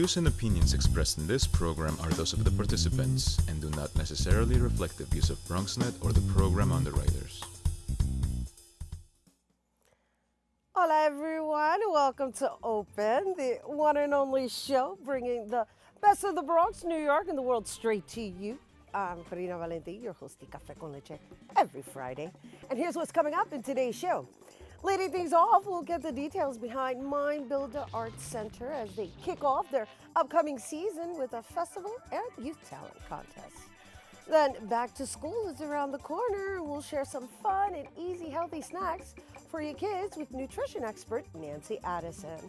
views and opinions expressed in this program are those of the participants and do not necessarily reflect the views of BronxNet or the program underwriters. Hola everyone, welcome to Open, the one and only show bringing the best of the Bronx, New York, and the world straight to you. I'm Karina Valentin, your host of Café con Leche, every Friday. And here's what's coming up in today's show. Leading things off, we'll get the details behind Mind Builder Arts Center as they kick off their upcoming season with a festival and youth talent contest. Then back to school is around the corner. We'll share some fun and easy healthy snacks for your kids with nutrition expert Nancy Addison.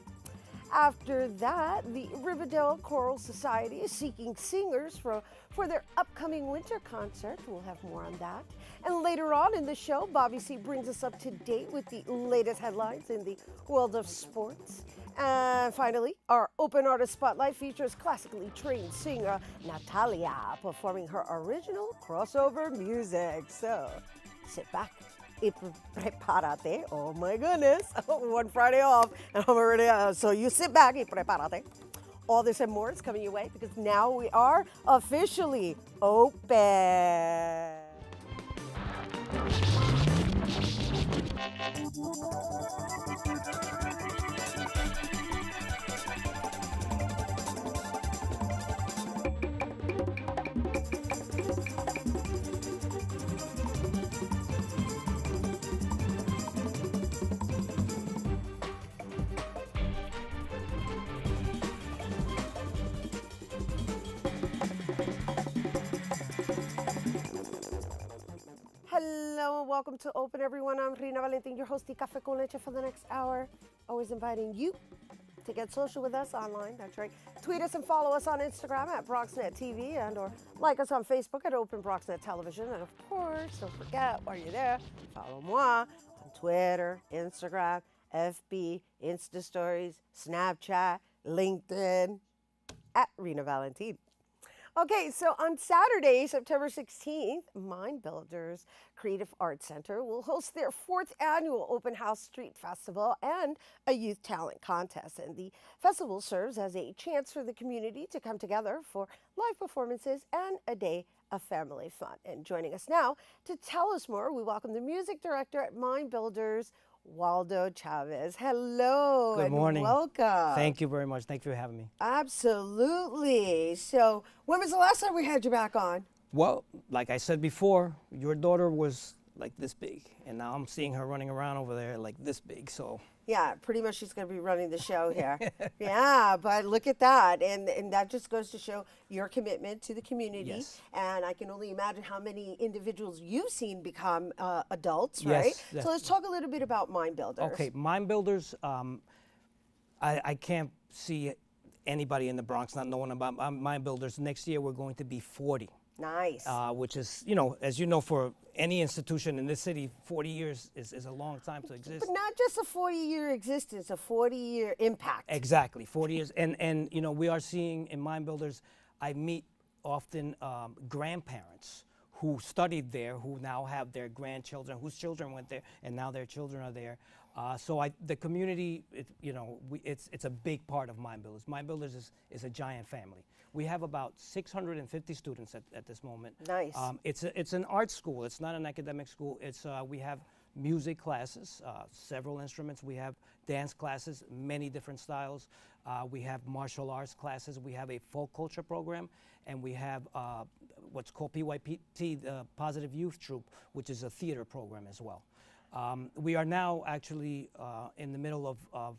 After that, the Riverdale Choral Society is seeking singers for their upcoming winter concert. We'll have more on that. And later on in the show, Bobby C brings us up to date with the latest headlines in the world of sports. And finally, our Open Artist Spotlight features classically trained singer Natalia performing her original crossover music. So sit back y prepárate. Oh my goodness, one Friday off and I'm already, so you sit back y prepárate. All this and more is coming your way because now we are officially open. Hello and welcome to Open, everyone. I'm Rina Valentin, your host of Café con Leche for the next hour. Always inviting you to get social with us online. That's right. Tweet us and follow us on Instagram at BronxNet TV and or like us on Facebook at Open BronxNet Television. And of course, don't forget while you're there, follow moi on Twitter, Instagram, FB, Insta Stories, Snapchat, LinkedIn at Rina Valentin. Okay, so on Saturday, September 16th, Mind Builders Creative Arts Center will host their 4th annual Open House Street Festival and a youth talent contest. And the festival serves as a chance for the community to come together for live performances and a day of family fun. And joining us now to tell us more, we welcome the music director at Mind Builders, Waldo Chavez. Hello. Good morning. And welcome. Thank you very much. Thank you for having me. Absolutely. So when was the last time we had you back on? Well, like I said before, your daughter was like this big, and now I'm seeing her running around over there like this big, so. Yeah, pretty much she's going to be running the show here. Yeah, but look at that. And that just goes to show your commitment to the community. Yes. And I can only imagine how many individuals you've seen become adults, Yes, right? definitely. So let's talk a little bit about Mind Builders. Okay, Mind Builders, I can't see anybody in the Bronx not knowing about Mind Builders. Next year we're going to be 40. Nice. Which is, you know, as you know, for any institution in this city, 40 years is a long time to exist. But not just a 40-year existence, a 40-year impact. Exactly, 40 years. And you know, we are seeing in Mind Builders, I meet often grandparents who studied there, who now have their grandchildren, whose children went there, and now their children are there. So the community, it's a big part of Mind Builders. Mind Builders is a giant family. We have about 650 students at this moment. Nice. It's an art school. It's not an academic school. We have music classes, several instruments. We have dance classes, many different styles. We have martial arts classes. We have a folk culture program, and we have what's called PYT, the Positive Youth Troupe, which is a theater program as well. We are now actually in the middle of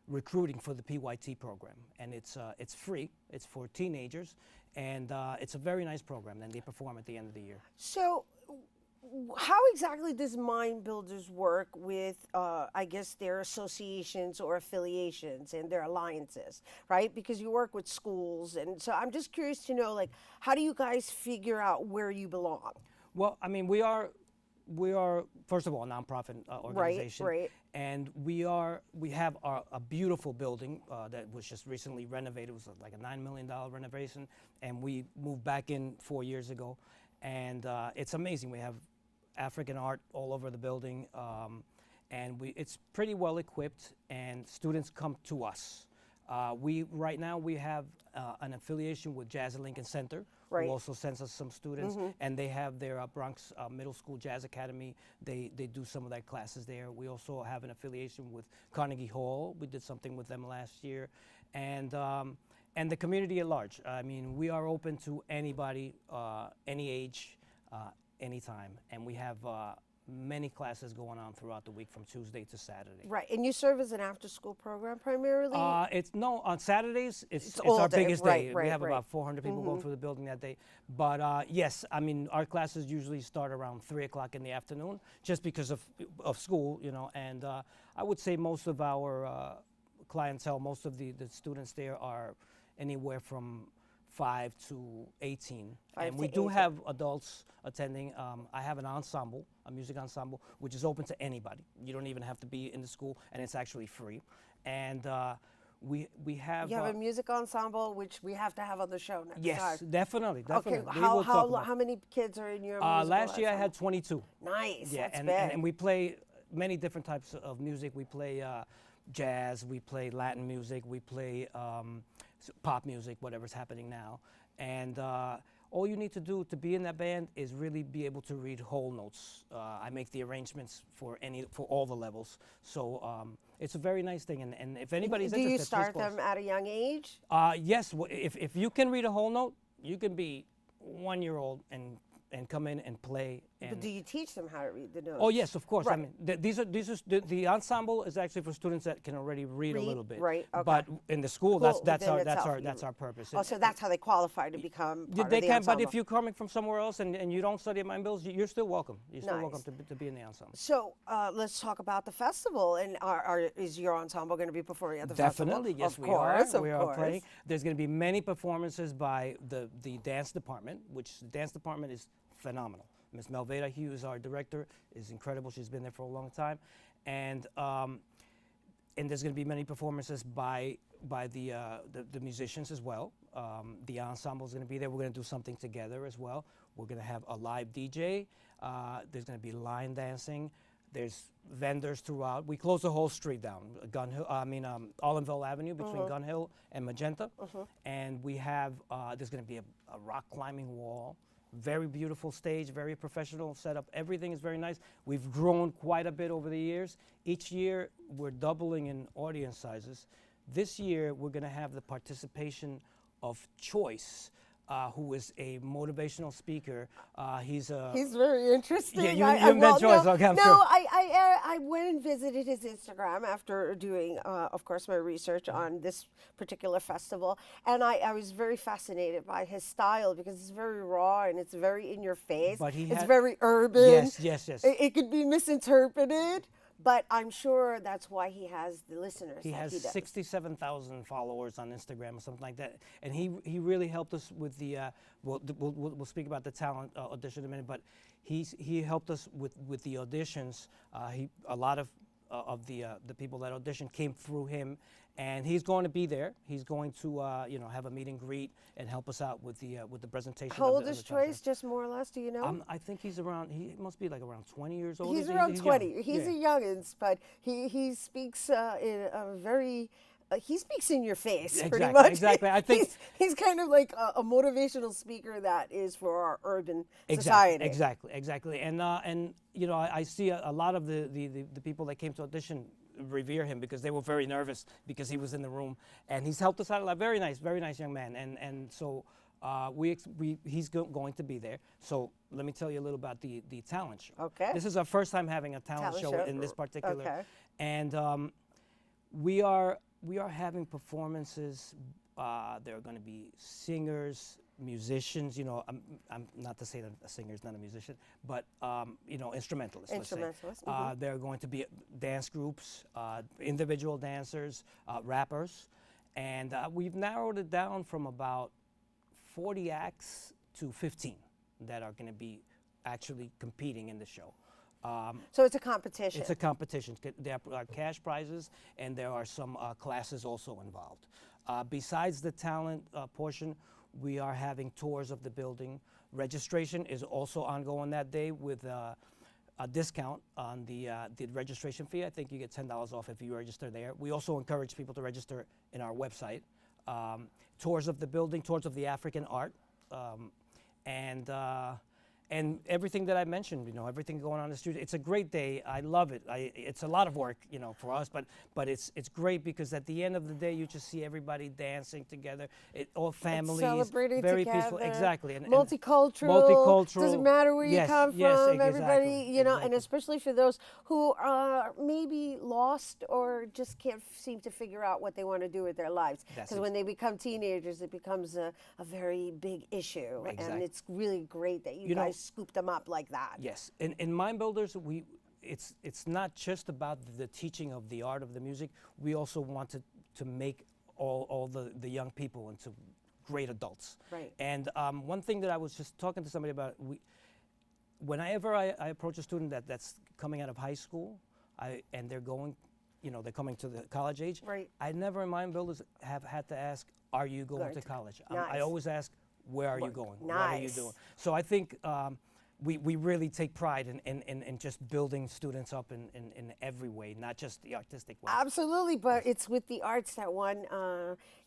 recruiting for the PYT program, and it's free. It's for teenagers, and it's a very nice program, and they perform at the end of the year. So how exactly does Mind Builders work with, I guess, their associations or affiliations and their alliances, right? Because you work with schools, and so I'm just curious to know, like, how do you guys figure out where you belong? Well, I mean, we are first of all a nonprofit organization, right. And we have a beautiful building that was just recently renovated. It was like a $9 million renovation, and we moved back in 4 years ago, and it's amazing. We have African art all over the building, and it's pretty well equipped, and students come to us. We right now we have an affiliation with Jazz at Lincoln Center, Right. who also sends us some students, and they have their Bronx Middle School Jazz Academy. They do some of their classes there. We also have an affiliation with Carnegie Hall. We did something with them last year, and the community at large. I mean, we are open to anybody, any age, anytime, and we have many classes going on throughout the week from Tuesday to Saturday. Right, and you serve as an after-school program primarily? It's no, on Saturdays it's all our day, biggest right, day. right, We have right. about 400 people going through the building that day. But yes, I mean our classes usually start around 3 o'clock in the afternoon, just because of school, you know. And I would say most of our clientele, most of the students there are anywhere from 5 to 18. 5 And to we do 18. have adults attending. I have an ensemble, a music ensemble, which is open to anybody. You don't even have to be in the school, and it's actually free. And we have. You have a music ensemble, which we have to have on the show next Yes, time. definitely. Okay, We will talk about how many kids are in your it. musical Last year I had ensemble? 22. Nice, Yeah, that's and, big. and we play many different types of music. We play jazz, we play Latin music, we play pop music, whatever's happening now. And all you need to do to be in that band is really be able to read whole notes. I make the arrangements for all the levels. So it's a very nice thing. And if anybody's Do interested, you please start call us. them at a young age? Yes, if you can read a whole note, you can be 1-year-old and come in and play. But And do you teach them how to read the notes? oh yes, of course. I Right. mean, the ensemble is actually for students that can already read a Read, little bit. right, okay. But in the school, School that's within our itself, purpose. Oh, so that's how they qualify to become part They of the can, ensemble. but if you're coming from somewhere else and you don't study at Mine Bills, you're still welcome. You're still welcome Nice. to be in the ensemble. So let's talk about the festival. And is your ensemble going to be performing at the festival? Definitely, yes, of we course, are. Of We are course. playing. There's going to be many performances by the dance department, which the dance department is phenomenal. Ms. Melveda Hughes, our director, is incredible. She's been there for a long time, and there's going to be many performances by the musicians as well. The ensemble is going to be there. We're going to do something together as well. We're going to have a live DJ. There's going to be line dancing. There's vendors throughout. We close the whole street down, Allenville Avenue between Gun Hill and Magenta. And we have, there's going to be a rock climbing wall. Very beautiful stage, very professional setup. Everything is very nice. We've grown quite a bit over the years. Each year, we're doubling in audience sizes. This year, we're going to have the participation of Choice, who is a motivational speaker. He's very interesting. Yeah, you met Joyce, okay, I'm no, sure. I went and visited his Instagram after doing, of course, my research on this particular festival, and I was very fascinated by his style because it's very raw and it's very in your face. But he it's had- very urban. Yes. It could be misinterpreted, but I'm sure that's why he has the listeners. He that has he does. 67,000 followers on Instagram or something like that, and he really helped us with the. We'll speak about the talent audition in a minute, but he helped us with the auditions. A lot of the people that auditioned came through him, and he's going to be there. He's going to have a meet and greet and help us out with the presentation. How of old the is talent. Choice? Just more or less, do you know? I think he's around. He must be like around 20 years old. He's around 20. young. He's Yeah. a youngins, but he speaks in a very. He speaks in your face, pretty Exactly, much. exactly. I think- he's kind of like a motivational speaker that is for our urban society. Exactly. And I see a lot of the people that came to audition revere him because they were very nervous because he was in the room, and he's helped us out a lot. Very nice young man. And so he's going to be there. So let me tell you a little about the talent show. Okay. This is our first time having a talent show in this particular. Okay. And we are having performances. There are going to be singers, musicians. I'm not to say that a singer is not a musician, but instrumentalists. Let's say. Instrumentalists, mhm. There are going to be dance groups, individual dancers, rappers, and we've narrowed it down from about 40 acts to 15 that are going to be actually competing in the show. So it's a competition. It's a competition. There are cash prizes, and there are some classes also involved. Besides the talent portion, we are having tours of the building. Registration is also ongoing that day with a discount on the registration fee. I think you get $10 off if you register there. We also encourage people to register in our website. Tours of the building, tours of the African art, and everything that I mentioned, everything going on in the studio. It's a great day. I love it. It's a lot of work, for us, but it's great because at the end of the day, you just see everybody dancing together, all families, celebrating very together, peaceful, exactly, and multicultural. Doesn't matter where you come from. Exactly, everybody, and especially for those who are maybe lost or just can't seem to figure out what they want to do with their lives. Because when they become teenagers, it becomes a very big issue, and it's really great that you guys scoop them up like that. Yes, in Mind Builders, it's not just about the teaching of the art of the music. We also want to make all the young people into great adults. Right. And one thing that I was just talking to somebody about, whenever I approach a student that's coming out of high school, and they're going, they're coming to the college age. Right. I never in Mind Builders have had to ask, are you going to college? Nice. I always ask, where are you going? Nice. What are you doing? So I think we really take pride in just building students up in every way, not just the artistic way. Absolutely, but it's with the arts that one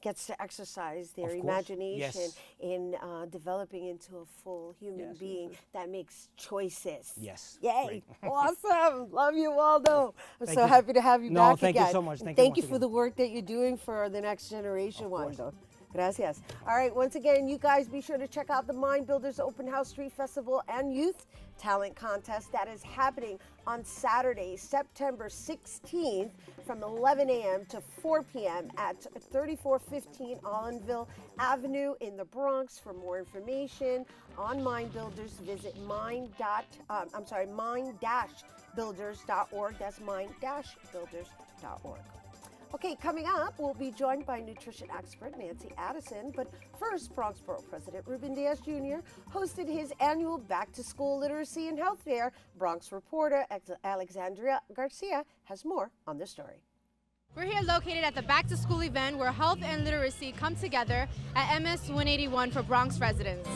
gets to exercise their imagination in developing into a full human being that makes choices. Yes. Yay. Awesome. Love you, Waldo. I'm so you. happy to have you back again. Thank you so much. Thank you for the work that you're doing for the next generation, Waldo. Gracias. All right, once again, you guys be sure to check out the Mind Builders Open House Street Festival and Youth Talent Contest that is happening on Saturday, September 16th from 11 a.m. to 4 p.m. at 3415 Allenville Avenue in the Bronx. For more information on Mind Builders, visit mind-builders.org. That's mind-builders.org. Okay, coming up, we'll be joined by nutrition expert Nancy Addison. But first, Bronx Borough President Ruben Diaz Jr. hosted his annual back-to-school literacy and health fair. Bronx reporter Alexandria Garcia has more on this story. We're here located at the back-to-school event where health and literacy come together at MS 181 for Bronx residents.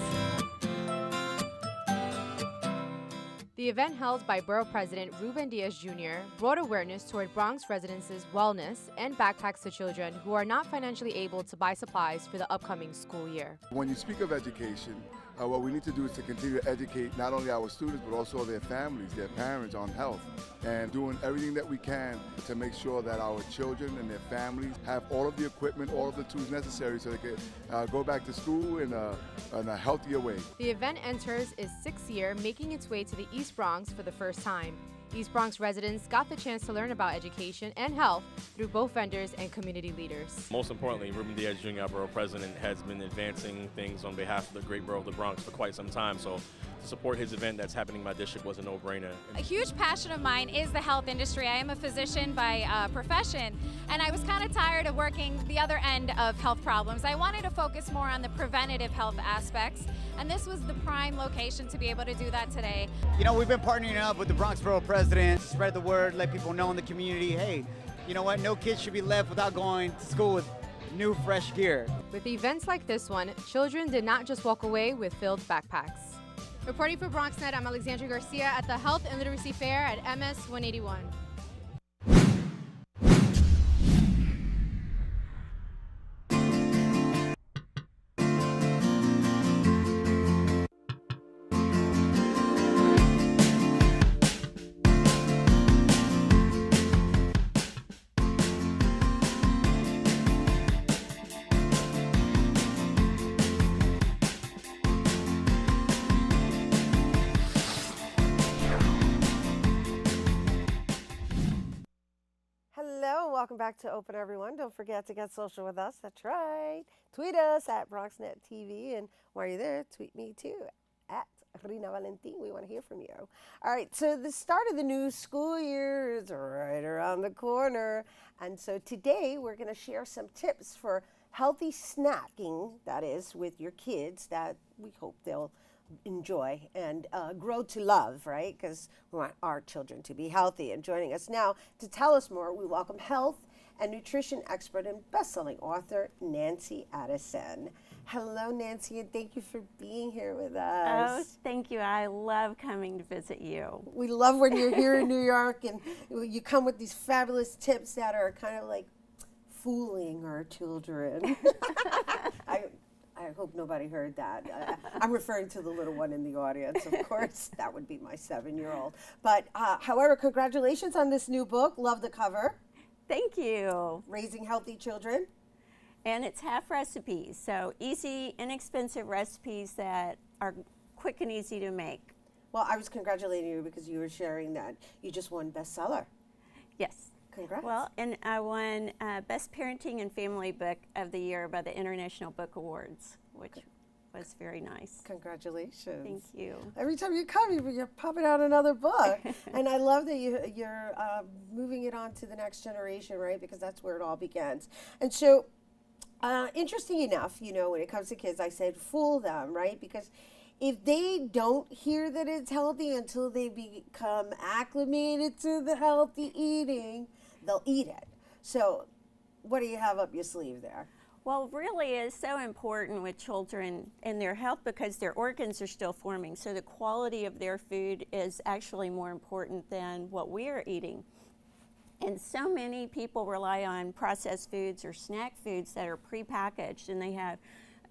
The event held by Borough President Ruben Diaz Jr. brought awareness toward Bronx residents' wellness and backpacks to children who are not financially able to buy supplies for the upcoming school year. When you speak of education, what we need to do is to continue to educate not only our students but also their families, their parents on health, and doing everything that we can to make sure that our children and their families have all of the equipment, all of the tools necessary so they can go back to school in a healthier way. The event enters its 6th year, making its way to the East Bronx for the first time. East Bronx residents got the chance to learn about education and health through both vendors and community leaders. Most importantly, Ruben Diaz Jr., our borough president, has been advancing things on behalf of the great borough of the Bronx for quite some time. So to support his event that's happening in my district was a no-brainer. A huge passion of mine is the health industry. I am a physician by profession, and I was kind of tired of working the other end of health problems. I wanted to focus more on the preventative health aspects, and this was the prime location to be able to do that today. We've been partnering up with the Bronx Borough President to spread the word, let people know in the community, hey, you know what, no kid should be left without going to school with new, fresh gear. With events like this one, children did not just walk away with filled backpacks. Reporting for BronxNet, I'm Alexandria Garcia at the Health and Literacy Fair at MS 181. Welcome back to Open, everyone. Don't forget to get social with us. That's right. Tweet us at BronxNet TV, and while you're there, tweet me too at Rina Valentin. We want to hear from you. All right, so the start of the new school year is right around the corner, and so today we're going to share some tips for healthy snacking, that is, with your kids that we hope they'll enjoy and grow to love, right? Because we want our children to be healthy. And joining us now to tell us more, we welcome health and nutrition expert and best-selling author Nancy Addison. Hello, Nancy, and thank you for being here with Oh, us. thank you. I love coming to visit you. We love when you're here in New York and you come with these fabulous tips that are kind of like fooling our children. I hope nobody heard that. I'm referring to the little one in the audience, of course. That would be my 7-year-old. But however, congratulations on this new book. Love the cover. Thank you. Raising Healthy Children. And it's half recipes, so easy, inexpensive recipes that are quick and easy to make. Well, I was congratulating you because you were sharing that you just won bestseller. Yes. Congrats. Well, and I won Best Parenting and Family Book of the Year by the International Book Awards, which was very nice. Congratulations. Thank you. Every time you come, you're popping out another book. And I love that you're moving it on to the next generation, right? Because that's where it all begins. And so, interesting enough, you know, when it comes to kids, I said fool them, right? Because if they don't hear that it's healthy until they become acclimated to the healthy eating, they'll eat it. So what do you have up your sleeve there? Well, really is so important with children and their health because their organs are still forming. So the quality of their food is actually more important than what we are eating. And so many people rely on processed foods or snack foods that are prepackaged and they have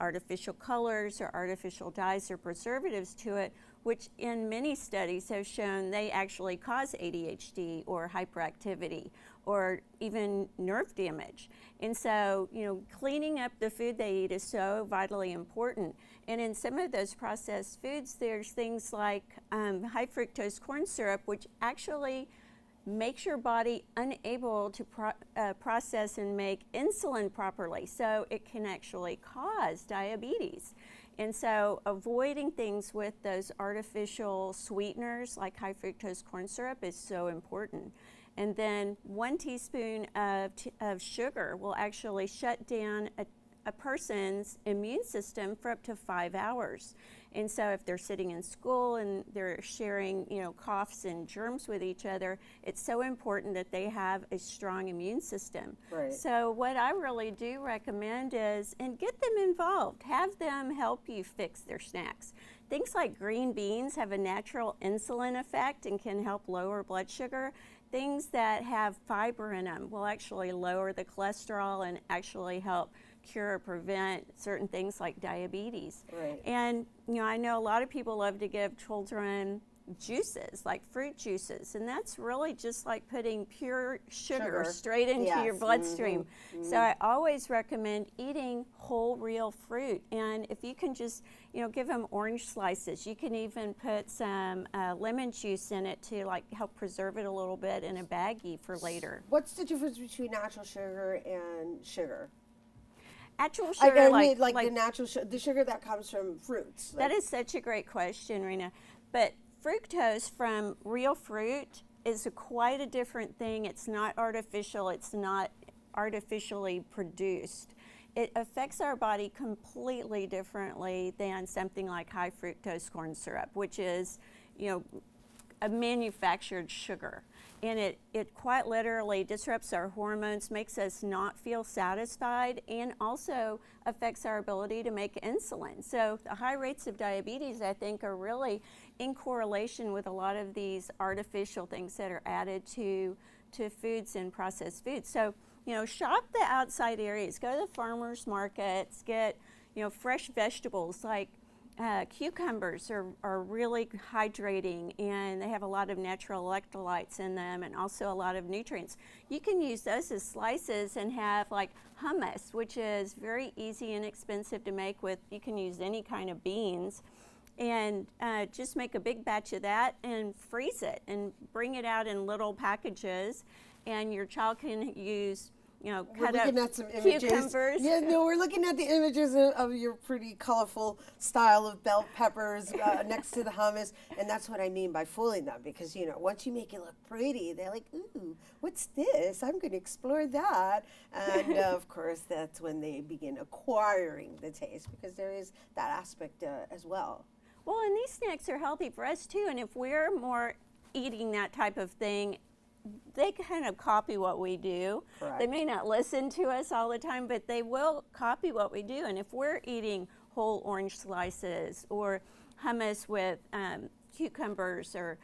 artificial colors or artificial dyes or preservatives to it, which in many studies have shown they actually cause ADHD or hyperactivity or even nerve damage. And so, you know, cleaning up the food they eat is so vitally important. And in some of those processed foods, there's things like high fructose corn syrup, which actually makes your body unable to process and make insulin properly. So it can actually cause diabetes. And so avoiding things with those artificial sweeteners like high fructose corn syrup is so important. And then 1 teaspoon of sugar will actually shut down a person's immune system for up to 5 hours. And so if they're sitting in school and they're sharing, you know, coughs and germs with each other, it's so important that they have a strong immune system. Right. So what I really do recommend is, and get them involved, have them help you fix their snacks. Things like green beans have a natural insulin effect and can help lower blood sugar. Things that have fiber in them will actually lower the cholesterol and actually help cure or prevent certain things like diabetes. Right. And you know, I know a lot of people love to give children juices, like fruit juices, and that's really just like putting pure sugar straight into your bloodstream. So I always recommend eating whole real fruit, and if you can just, you know, give them orange slices. You can even put some lemon juice in it to like help preserve it a little bit in a baggie for later. What's the difference between natural sugar and sugar? Actual sugar, I mean, like the natural the sugar that comes from fruits. That is such a great question, Rena. But fructose from real fruit is quite a different thing. It's not artificial. It's not artificially produced. It affects our body completely differently than something like high fructose corn syrup, which is, you know, a manufactured sugar. And it quite literally disrupts our hormones, makes us not feel satisfied, and also affects our ability to make insulin. So the high rates of diabetes, I think, are really in correlation with a lot of these artificial things that are added to foods and processed foods. So, you know, shop the outside areas, go to the farmers markets, get, you know, fresh vegetables like cucumbers are really hydrating, and they have a lot of natural electrolytes in them and also a lot of nutrients. You can use those as slices and have like hummus, which is very easy and inexpensive to make with, you can use any kind of beans, and just make a big batch of that and freeze it and bring it out in little packages, and your child can use, you know, cut up cucumbers. Yeah, no, we're looking at the images of your pretty colorful style of bell peppers next to the hummus, and that's what I mean by fooling them, because, you know, once you make it look pretty, they're like, ooh, what's this? I'm going to explore that. And of course, that's when they begin acquiring the taste, because there is that aspect as well. Well, and these snacks are healthy for us too, and if we're more eating that type of thing they kind of copy what we do. Correct. They may not listen to us all the time, but they will copy what we do. And if we're eating whole orange slices or hummus with cucumbers or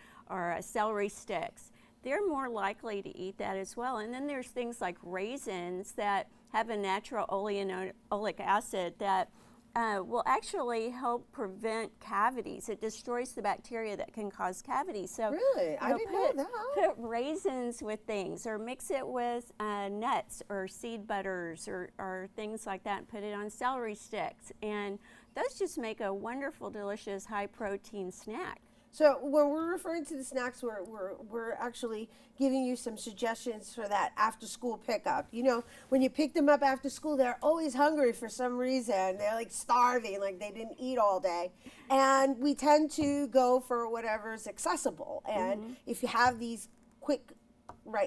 celery sticks, they're more likely to eat that as well. And then there's things like raisins that have a natural oleic acid that will actually help prevent cavities. It destroys the bacteria that can cause cavities. So, Really? I didn't know that. Put raisins with things, or mix it with nuts or seed butters or things like that, and put it on celery sticks. And those just make a wonderful, delicious, high-protein snack. So when we're referring to the snacks, we're actually giving you some suggestions for that after school pickup. You know, when you pick them up after school, they're always hungry for some reason. They're like starving, like they didn't eat all day. And we tend to go for whatever's accessible. And if you have these quick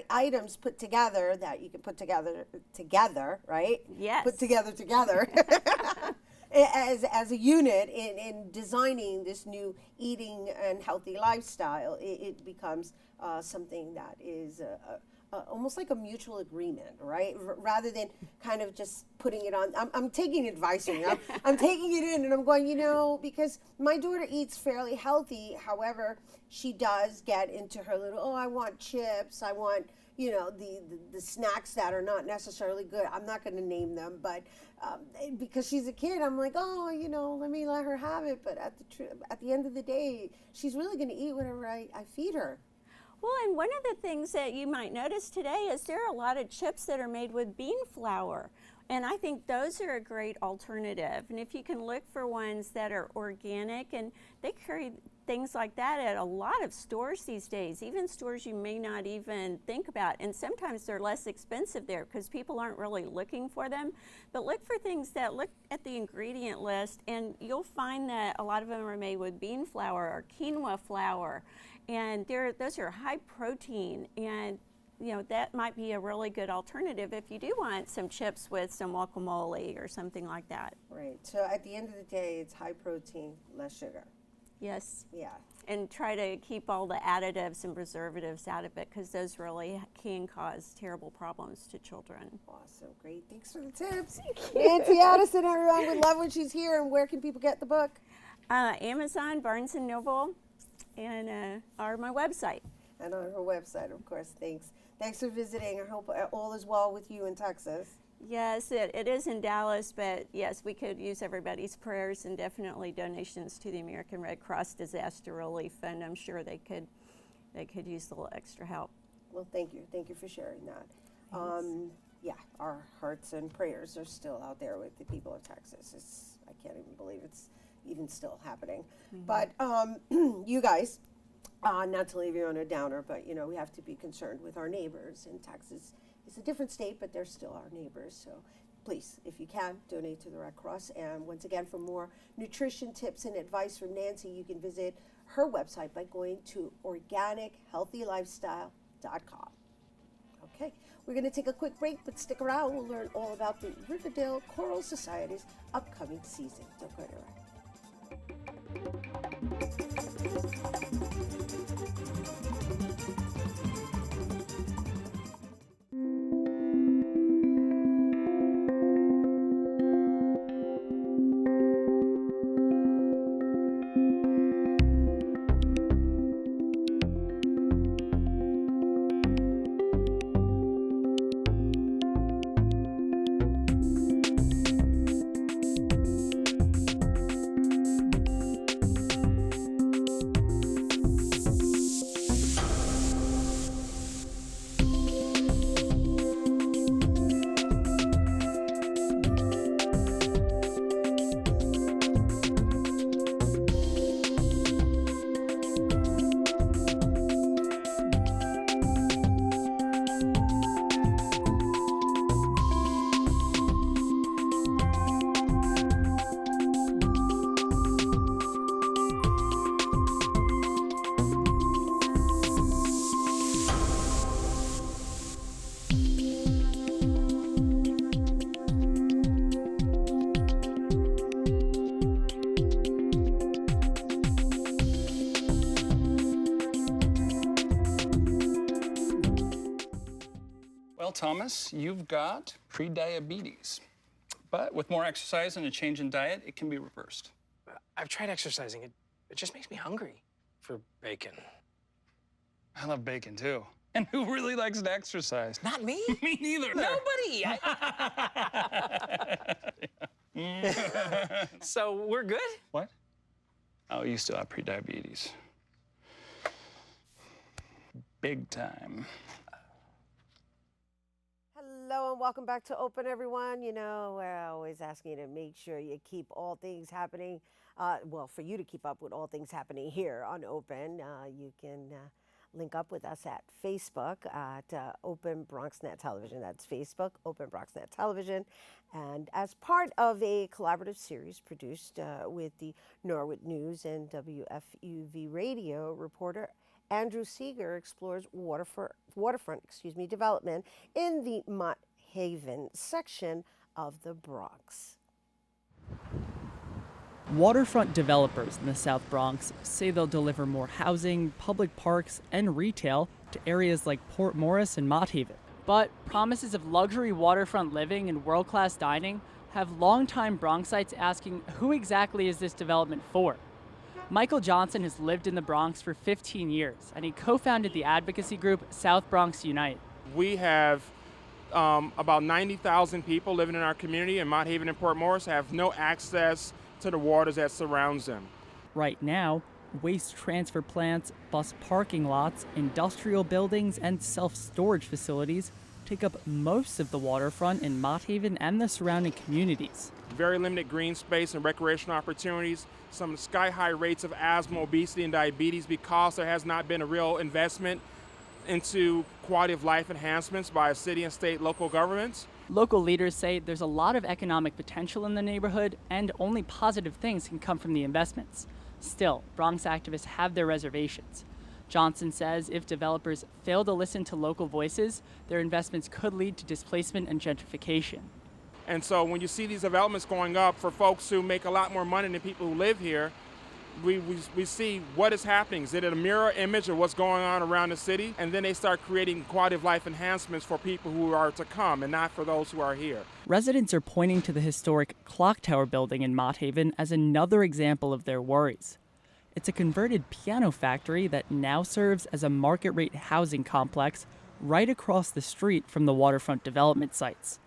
items put together that you can put together, right? Yes. Put together. As a unit in designing this new eating and healthy lifestyle, it becomes something that is almost like a mutual agreement, right? Rather than kind of just putting it on. I'm taking advice from you. I'm taking it in and I'm going, because my daughter eats fairly healthy. However, she does get into her little, I want chips, I want, the snacks that are not necessarily good. I'm not going to name them, but because she's a kid, I'm like, let me let her have it. But at the end of the day, she's really going to eat whatever I feed her. Well, and one of the things that you might notice today is there are a lot of chips that are made with bean flour. And I think those are a great alternative. And if you can look for ones that are organic, and they carry things like that at a lot of stores these days, even stores you may not even think about. And sometimes they're less expensive there because people aren't really looking for them. But look for things that look at the ingredient list, and you'll find that a lot of them are made with bean flour or quinoa flour. And those are high protein, and that might be a really good alternative if you do want some chips with some guacamole or something like that. Right. So at the end of the day, it's high protein, less sugar. Yes. Yeah. And try to keep all the additives and preservatives out of it, because those really can cause terrible problems to children. Awesome. Great. Thanks for the tips. Nancy Addison, everyone. We love when she's here. And where can people get the book? Amazon, Barnes & Noble, and or my website. And on her website, of course. Thanks. Thanks for visiting. I hope all is well with you in Texas. Yes, it is in Dallas, but yes, we could use everybody's prayers and definitely donations to the American Red Cross Disaster Relief Fund. I'm sure they could use a little extra help. Well, thank you. Thank you for sharing that. Yeah, our hearts and prayers are still out there with the people of Texas. I can't even believe it's even still happening. But you guys, not to leave you on a downer, but we have to be concerned with our neighbors in Texas. It's a different state, but they're still our neighbors. So please, if you can, donate to the Red Cross. And once again, for more nutrition tips and advice from Nancy, you can visit her website by going to organichealthylifestyle.com. Okay, we're going to take a quick break, but stick around. We'll learn all about the Riverdale Choral Society's upcoming season. Don't go anywhere. Well, Thomas, you've got pre-diabetes. But with more exercise and a change in diet, it can be reversed. I've tried exercising. It just makes me hungry for bacon. I love bacon, too. And who really likes to exercise? Not me. Me neither. Nobody. So we're good? What? Oh, you still have pre-diabetes. Big time. Hello and welcome back to Open, everyone. You know, we're always asking you to make sure you keep all things happening. Well, for you to keep up with all things happening here on Open, you can link up with us at Facebook at Open BronxNet Television. That's Facebook, Open BronxNet Television. And as part of a collaborative series produced with the Norwood News and WFUV Radio, reporter Andrew Seeger explores waterfront development in the Mott Haven section of the Bronx. Waterfront developers in the South Bronx say they'll deliver more housing, public parks, and retail to areas like Port Morris and Mott Haven. But promises of luxury waterfront living and world-class dining have longtime Bronxites asking, who exactly is this development for? Michael Johnson has lived in the Bronx for 15 years, and he co-founded the advocacy group South Bronx Unite. We have about 90,000 people living in our community, and Mott Haven and Port Morris have no access to the waters that surrounds them. Right now, waste transfer plants, bus parking lots, industrial buildings, and self-storage facilities take up most of the waterfront in Mott Haven and the surrounding communities. Very limited green space and recreational opportunities, some sky-high rates of asthma, obesity, and diabetes because there has not been a real investment into quality of life enhancements by city and state local governments. Local leaders say there's a lot of economic potential in the neighborhood and only positive things can come from the investments. Still, Bronx activists have their reservations. Johnson says if developers fail to listen to local voices, their investments could lead to displacement and gentrification. And so when you see these developments going up for folks who make a lot more money than people who live here, we see what is happening. Is it a mirror image of what's going on around the city? And then they start creating quality of life enhancements for people who are to come and not for those who are here. Residents are pointing to the historic Clock Tower building in Mott Haven as another example of their worries. It's a converted piano factory that now serves as a market-rate housing complex right across the street from the waterfront development sites.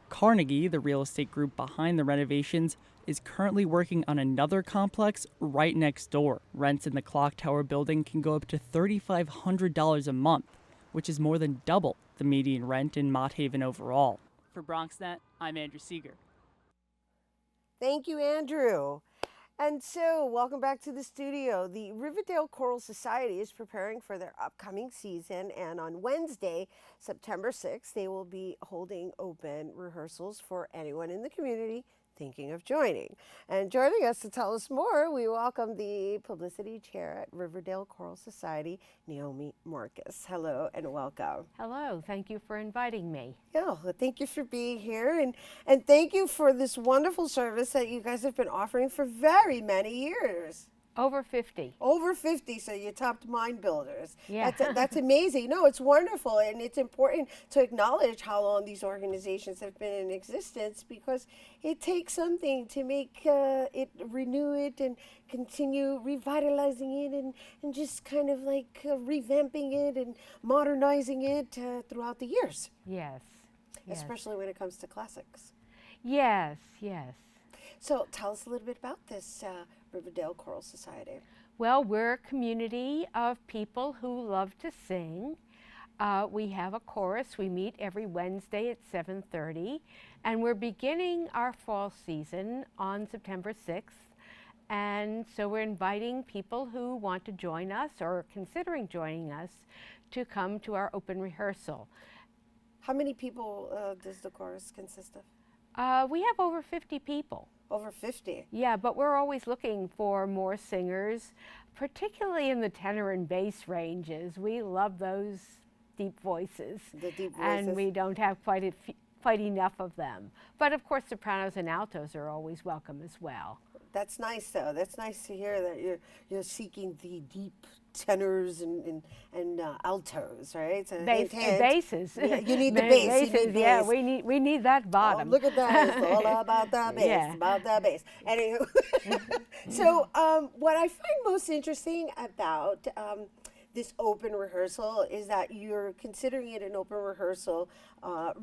Carnegie, the real estate group behind the renovations, is currently working on another complex right next door. Rents in the Clock Tower building can go up to $3,500 a month, which is more than double the median rent in Mott Haven overall. For BronxNet, I'm Andrew Seeger. Thank you, Andrew. And so, welcome back to the studio. The Riverdale Choral Society is preparing for their upcoming season, and on Wednesday, September 6th, they will be holding open rehearsals for anyone in the community thinking of joining. And joining us to tell us more, we welcome the publicity chair at Riverdale Choral Society, Naomi Marcus. Hello and welcome. Hello, thank you for inviting me. Yeah, well, thank you for being here, and thank you for this wonderful service that you guys have been offering for very many years. Over 50. Over 50, so you topped Mind Builders. Yeah. That's amazing. No, it's wonderful, and it's important to acknowledge how long these organizations have been in existence, because it takes something to make it, renew it, and continue revitalizing it, and just kind of like revamping it and modernizing it throughout the years. Yes. Especially when it comes to classics. Yes, yes. So tell us a little bit about this Riverdale Choral Society. Well, we're a community of people who love to sing. We have a chorus. We meet every Wednesday at 7:30, and we're beginning our fall season on September 6th. And so we're inviting people who want to join us or are considering joining us to come to our open rehearsal. How many people does the chorus consist of? We have over 50 people. Over 50? Yeah, but we're always looking for more singers, particularly in the tenor and bass ranges. We love those deep voices. The deep voices. And we don't have quite enough of them. But of course, sopranos and altos are always welcome as well. That's nice, though. That's nice to hear that you're seeking the deep tenors and altos, right? So Basses. Yeah, you need the bass. Basses, You need yeah, bass. we need that bottom. Oh, look at that. It's all about the bass. Yeah. About the bass. Anywho, so what I find most interesting about this open rehearsal is that you're considering it an open rehearsal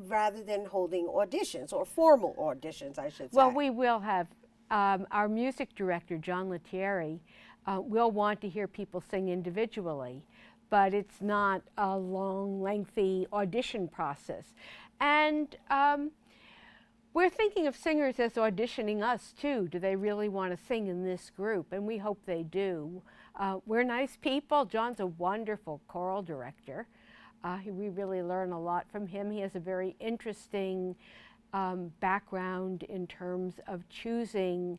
rather than holding auditions or formal auditions, I should say. Well, we will have our music director, John Lettieri, will want to hear people sing individually, but it's not a long, lengthy audition process. And we're thinking of singers as auditioning us too. Do they really want to sing in this group? And we hope they do. We're nice people. John's a wonderful choral director. We really learn a lot from him. He has a very interesting background in terms of choosing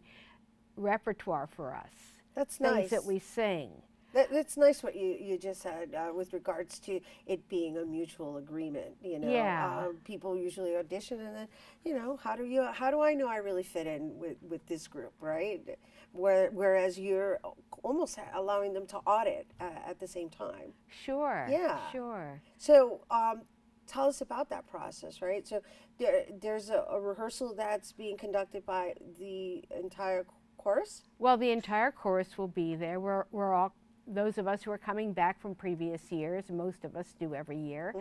repertoire for us. That's things nice. that we sing. That's nice what you just said with regards to it being a mutual agreement. You know, Yeah. People usually audition and then, you know, how do I know I really fit in with this group, right? Whereas you're almost allowing them to audit at the same time. Sure. Yeah. Sure. So tell us about that process, right? So there's a rehearsal that's being conducted by the entire chorus? Well, the entire chorus will be there. We're all, those of us who are coming back from previous years, most of us do every year,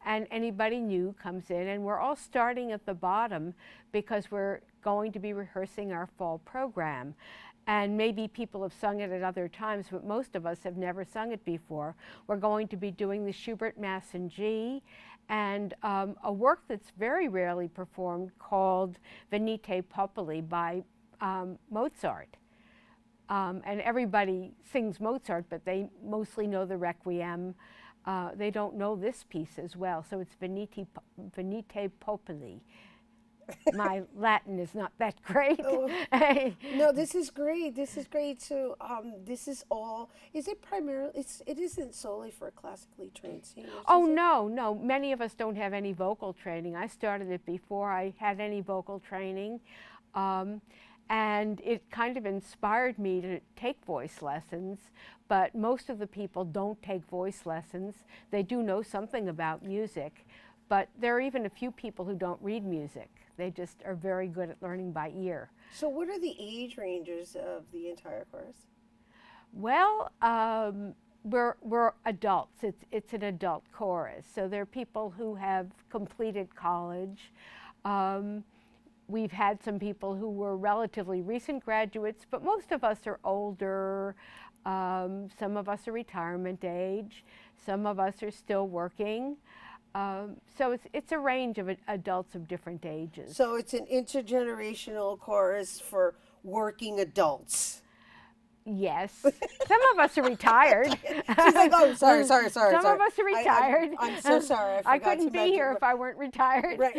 and anybody new comes in, and we're all starting at the bottom because we're going to be rehearsing our fall program. And maybe people have sung it at other times, but most of us have never sung it before. We're going to be doing the Schubert Mass in G, and a work that's very rarely performed called Venite Populi by Mozart. And everybody sings Mozart, but they mostly know the Requiem. They don't know this piece as well, so it's Venite Populi. My Latin is not that great. No, this is great. This is great. So this is all, is it primarily, it isn't solely for classically trained singers? Oh, no. Many of us don't have any vocal training. I started it before I had any vocal training. And it kind of inspired me to take voice lessons, but most of the people don't take voice lessons. They do know something about music, but there are even a few people who don't read music. They just are very good at learning by ear. So what are the age ranges of the entire chorus? Well, we're adults. It's an adult chorus. So there are people who have completed college. We've had some people who were relatively recent graduates, but most of us are older. Some of us are retirement age. Some of us are still working. So it's a range of adults of different ages. So it's an intergenerational chorus for working adults. Yes. Some of us are retired. She's like, oh, sorry. Some of us are retired. I'm so sorry. I couldn't be here if I weren't retired. Right.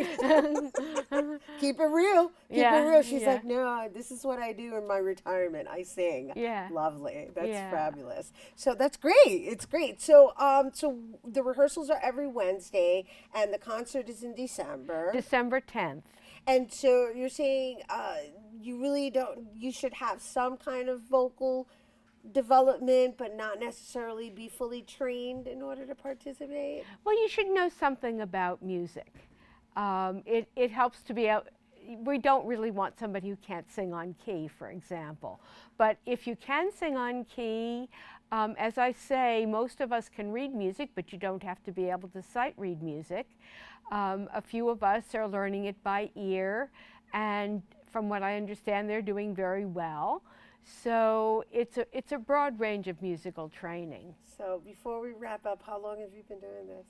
Keep it real. Keep it real. She's like, no, this is what I do in my retirement. I sing. Yeah. Lovely. That's fabulous. So that's great. It's great. So so the rehearsals are every Wednesday and the concert is in December. December 10th. And so you're saying you really don't, you should have some kind of vocal development, but not necessarily be fully trained in order to participate? Well, you should know something about music. It helps to be out. We don't really want somebody who can't sing on key, for example. But if you can sing on key, as I say, most of us can read music, but you don't have to be able to sight read music. A few of us are learning it by ear, and from what I understand, they're doing very well. So it's a broad range of musical training. So before we wrap up, how long have you been doing this?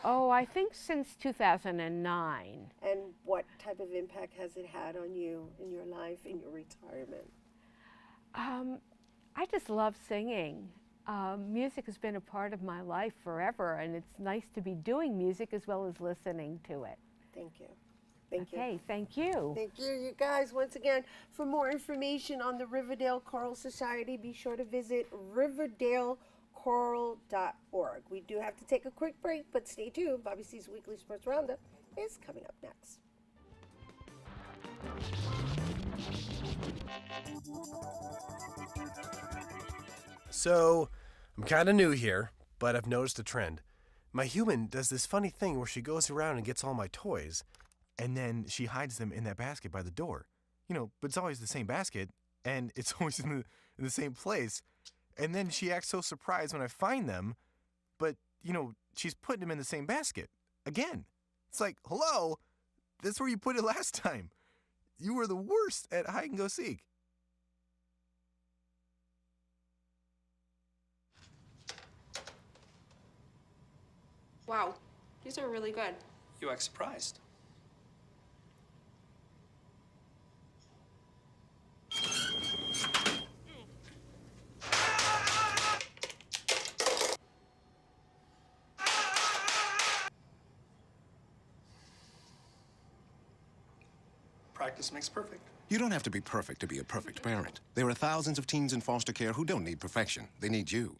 Oh, I think since 2009. And what type of impact has it had on you in your life, in your retirement? I just love singing. Music has been a part of my life forever, and it's nice to be doing music as well as listening to it. Thank you. Thank you. Okay, thank you. Thank you, you guys. Once again, for more information on the Riverdale Choral Society, be sure to visit riverdalechoral.org. We do have to take a quick break, but stay tuned. Bobby C's Weekly Sports Roundup is coming up next. So, I'm kind of new here, but I've noticed a trend. My human does this funny thing where she goes around and gets all my toys, and then she hides them in that basket by the door. But it's always the same basket, and it's always in the same place. And then she acts so surprised when I find them, but, she's putting them in the same basket. Again. It's like, hello, that's where you put it last time. You were the worst at hide and go seek. Wow, these are really good. You act surprised. Practice makes perfect. You don't have to be perfect to be a perfect parent. There are thousands of teens in foster care who don't need perfection. They need you.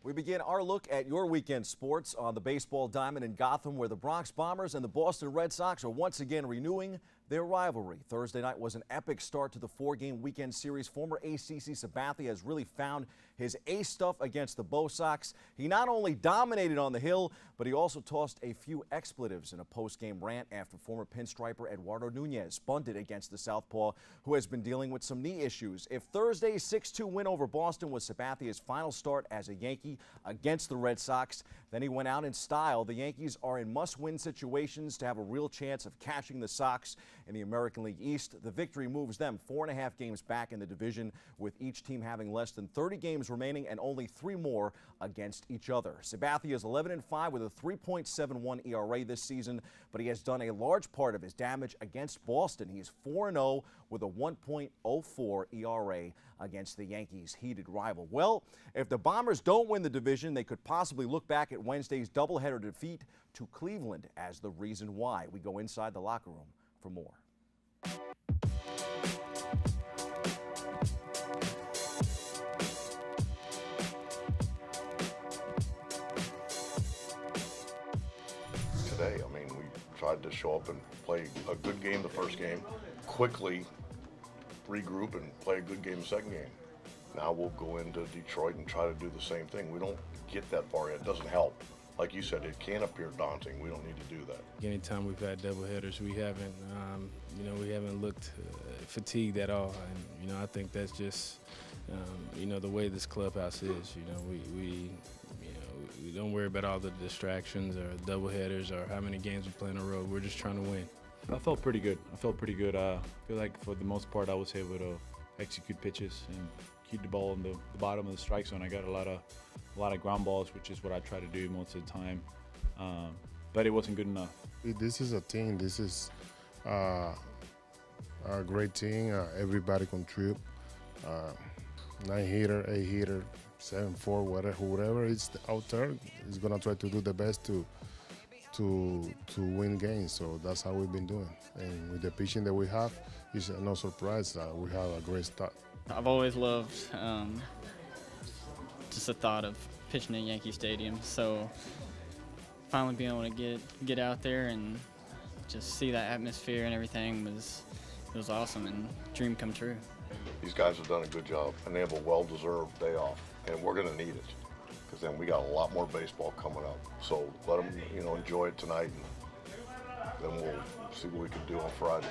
We begin our look at your weekend sports on the baseball diamond in Gotham, where the Bronx Bombers and the Boston Red Sox are once again renewing their rivalry. Thursday night was an epic start to the four-game weekend series. Former ACC Sabathia has really found his ace stuff against the Bo Sox. He not only dominated on the hill, but he also tossed a few expletives in a post-game rant after former pinstriper Eduardo Nunez bunted against the southpaw, who has been dealing with some knee issues. If Thursday's 6-2 win over Boston was Sabathia's final start as a Yankee against the Red Sox, then he went out in style. The Yankees are in must-win situations to have a real chance of catching the Sox in the American League East. The victory moves them 4.5 games back in the division, with each team having less than 30 games remaining and only 3 more against each other. Sabathia is 11-5 with a 3.71 ERA this season, but he has done a large part of his damage against Boston. He is 4-0 with a 1.04 ERA against the Yankees' heated rival. Well, if the Bombers don't win the division, they could possibly look back at Wednesday's doubleheader defeat to Cleveland as the reason why. We go inside the locker room for more. Today, we tried to show up and play a good game the first game, quickly regroup and play a good game the second game. Now we'll go into Detroit and try to do the same thing. We don't get that far yet. It doesn't help. Like you said, it can appear daunting. We don't need to do that. Anytime we've had doubleheaders, we haven't, we haven't looked fatigued at all. And, I think that's just, the way this clubhouse is. We don't worry about all the distractions or doubleheaders or how many games we play in a row. We're just trying to win. I felt pretty good. I feel like for the most part, I was able to execute pitches and keep the ball in the bottom of the strike zone. I got a lot of ground balls, which is what I try to do most of the time. But it wasn't good enough. This is a team. This is a great team. Everybody contribute. 9-hitter, 8-hitter, 7-4, whatever it's out there is gonna try to do the best to win games. So that's how we've been doing. And with the pitching that we have, it's no surprise that we have a great start. I've always loved just the thought of pitching in Yankee Stadium. So finally being able to get out there and just see that atmosphere and everything was awesome and dream come true. These guys have done a good job, and they have a well-deserved day off, and we're going to need it, because then we got a lot more baseball coming up. So let them, enjoy it tonight, and then we'll see what we can do on Friday.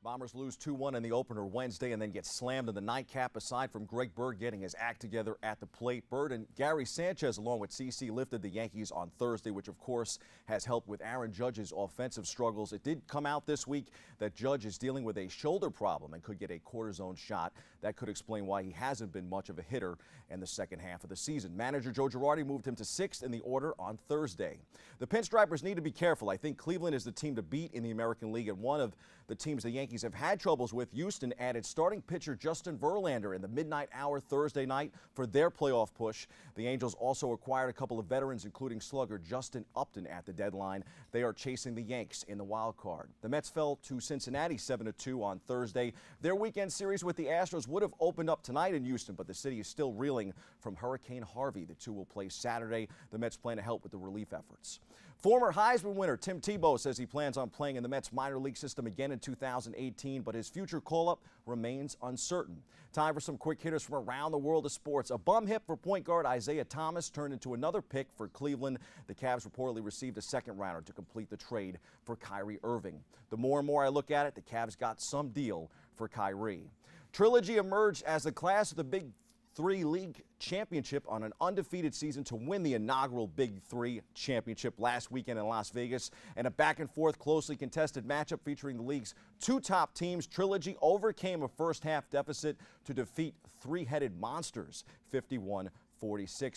Bombers lose 2-1 in the opener Wednesday and then get slammed in the nightcap. Aside from Greg Bird getting his act together at the plate, Bird and Gary Sanchez, along with CC, lifted the Yankees on Thursday, which of course has helped with Aaron Judge's offensive struggles. It did come out this week that Judge is dealing with a shoulder problem and could get a cortisone shot. That could explain why he hasn't been much of a hitter in the second half of the season. Manager Joe Girardi moved him to 6th in the order on Thursday. The Pinstripers need to be careful. I think Cleveland is the team to beat in the American League, and one of the teams the Yankees have had troubles with. Houston added starting pitcher Justin Verlander in the midnight hour Thursday night for their playoff push. The Angels also acquired a couple of veterans, including slugger Justin Upton at the deadline. They are chasing the Yanks in the wild card. The Mets fell to Cincinnati 7-2 on Thursday. Their weekend series with the Astros would have opened up tonight in Houston, but the city is still reeling from Hurricane Harvey. The two will play Saturday. The Mets plan to help with the relief efforts. Former Heisman winner Tim Tebow says he plans on playing in the Mets minor league system again in 2018, but his future call-up remains uncertain. Time for some quick hitters from around the world of sports. A bum hip for point guard Isaiah Thomas turned into another pick for Cleveland. The Cavs reportedly received a second-rounder to complete the trade for Kyrie Irving. The more and more I look at it, the Cavs got some deal for Kyrie. Trilogy emerged as the class of the Big Three League Championship on an undefeated season to win the inaugural Big Three Championship last weekend in Las Vegas. And a back-and-forth, closely contested matchup featuring the league's two top teams. Trilogy overcame a first-half deficit to defeat three-headed monsters 51-46.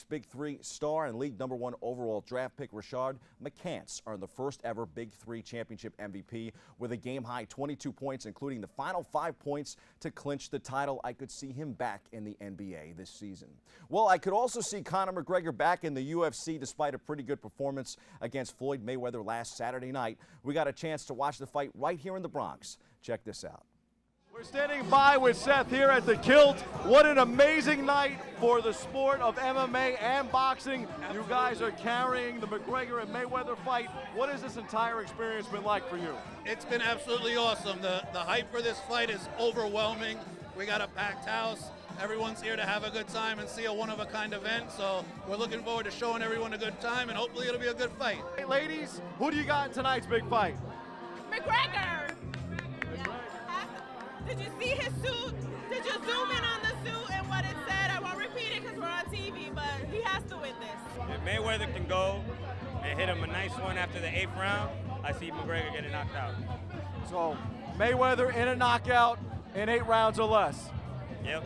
Big Three star and league #1 overall draft pick Rashard McCants earned the first ever Big Three Championship MVP with a game-high 22 points, including the final 5 points to clinch the title. I could see him back in the NBA this season. Well, I could also see Conor McGregor back in the UFC despite a pretty good performance against Floyd Mayweather last Saturday night. We got a chance to watch the fight right here in the Bronx. Check this out. We're standing by with Seth here at the Kilt. What an amazing night for the sport of MMA and boxing. You guys are carrying the McGregor and Mayweather fight. What has this entire experience been like for you? It's been absolutely awesome. The hype for this fight is overwhelming. We got a packed house. Everyone's here to have a good time and see a one-of-a-kind event. So we're looking forward to showing everyone a good time, and hopefully it'll be a good fight. Hey, ladies, who do you got in tonight's big fight? McGregor. Did you see his suit? Did you zoom in on the suit and what it said? I won't repeat it because we're on TV, but he has to win this. If Mayweather can go and hit him a nice one after the 8th round, I see McGregor getting knocked out. So Mayweather in a knockout in 8 rounds or less. Yep.